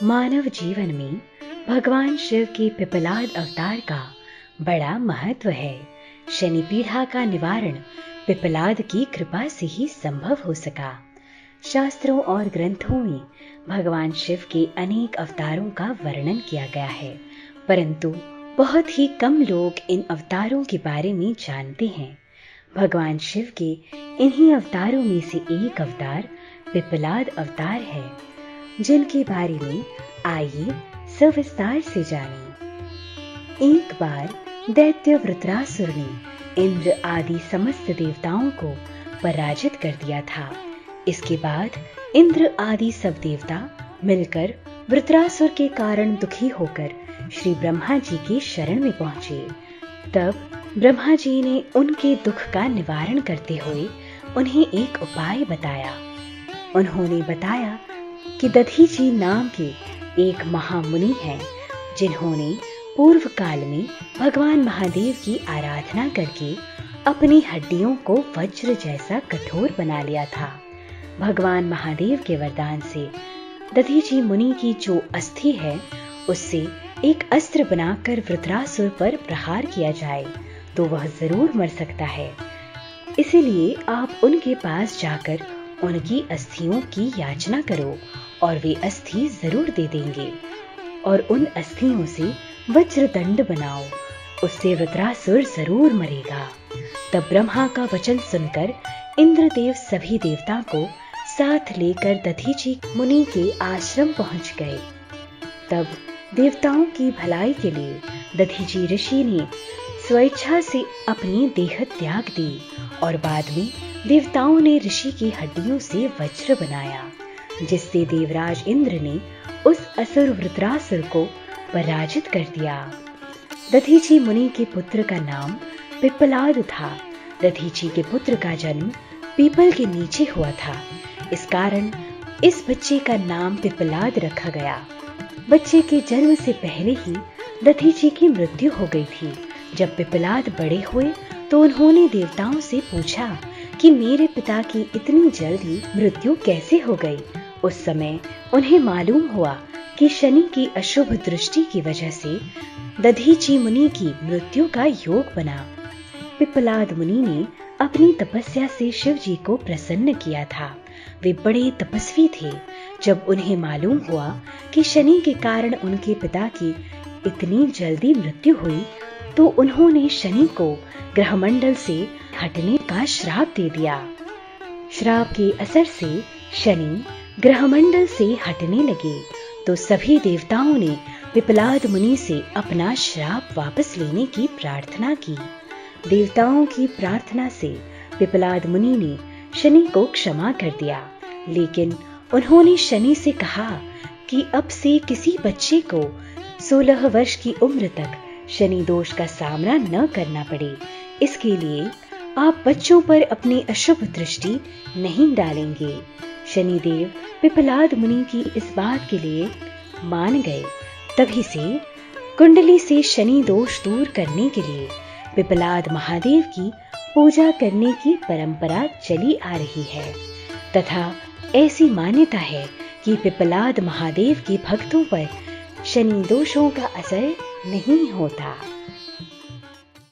मानव जीवन में भगवान शिव के पिपलाद अवतार का बड़ा महत्व है। शनि पीड़ा का निवारण पिपलाद की कृपा से ही संभव हो सका। शास्त्रों और ग्रंथों में भगवान शिव के अनेक अवतारों का वर्णन किया गया है, परंतु बहुत ही कम लोग इन अवतारों के बारे में जानते हैं। भगवान शिव के इन्हीं अवतारों में से एक अवतार पिपलाद अवतार है, जिनके बारे में आइए सविस्तार से जानें। एक बार दैत्य वृत्रासुर ने इंद्र आदि समस्त देवताओं को पराजित कर दिया था। इसके बाद इंद्र आदि सब देवता मिलकर वृत्रासुर के कारण दुखी होकर श्री ब्रह्मा जी की शरण में पहुंचे। तब ब्रह्मा जी ने उनके दुख का निवारण करते हुए उन्हें एक उपाय बताया। उन्होंने बताया कि दधीचि नाम के एक महामुनि हैं, जिन्होंने पूर्व काल में भगवान महादेव की आराधना करके अपनी हड्डियों को वज्र जैसा कठोर बना लिया था। भगवान महादेव के वरदान से दधीचि मुनि की जो अस्थि है, उससे एक अस्त्र बनाकर वृत्रासुर पर प्रहार किया जाए तो वह जरूर मर सकता है। इसीलिए आप उनके पास जाकर उनकी अस्थियों की याचना करो और वे अस्थि जरूर दे देंगे, और उन अस्थियों से वज्रदंड बनाओ, उससे वृत्रासुर जरूर मरेगा। तब ब्रह्मा का वचन सुनकर इंद्रदेव सभी देवता को साथ लेकर दधीचि मुनि के आश्रम पहुंच गए। तब देवताओं की भलाई के लिए दधीचि ऋषि ने स्वेच्छा से अपनी देह त्याग दी और बाद में देवताओं ने ऋषि की हड्डियों से वज्र बनाया, जिससे देवराज इंद्र ने उस असुर वृत्रासुर को पराजित कर दिया। दधीचि मुनि के पुत्र का नाम पिपलाद था। दधीचि के पुत्र का जन्म पीपल के नीचे हुआ था, इस कारण इस बच्चे का नाम पिपलाद रखा गया। बच्चे के जन्म से पहले ही दधीचि की मृत्यु हो गई थी। जब पिपलाद बड़े हुए तो उन्होंने देवताओं से पूछा कि मेरे पिता की इतनी जल्दी मृत्यु कैसे हो गई। उस समय उन्हें मालूम हुआ कि शनि की अशुभ दृष्टि की वजह से दधीचि मुनि की मृत्यु का योग बना। पिपलाद मुनि ने अपनी तपस्या से शिव जी को प्रसन्न किया था। वे बड़े तपस्वी थे। जब उन्हें मालूम हुआ कि शनि के कारण उनके पिता की इतनी जल्दी मृत्यु हुई, तो उन्होंने शनि को ग्रहमंडल से हटने का श्राप दे दिया। श्राप के असर से शनि ग्रहमंडल से हटने लगे, तो सभी देवताओं ने पिपलाद मुनि से अपना श्राप वापस लेने की प्रार्थना की। देवताओं की प्रार्थना से पिपलाद मुनि ने शनि को क्षमा कर दिया, लेकिन उन्होंने शनि से कहा कि अब से किसी बच्चे को 16 वर्ष की उम्र तक शनि दोष का सामना न करना पड़े। इसके लिए आप बच्चों पर अपनी अशुभ दृष्टि नहीं डालेंगे। शनिदेव पिपलाद मुनि की इस बात के लिए मान गए। तभी से कुंडली से शनि दोष दूर करने के लिए पिपलाद महादेव की पूजा करने की परंपरा चली आ रही है, तथा ऐसी मान्यता है कि पिपलाद महादेव के भक्तों पर शनि दोषों का असर नहीं होता।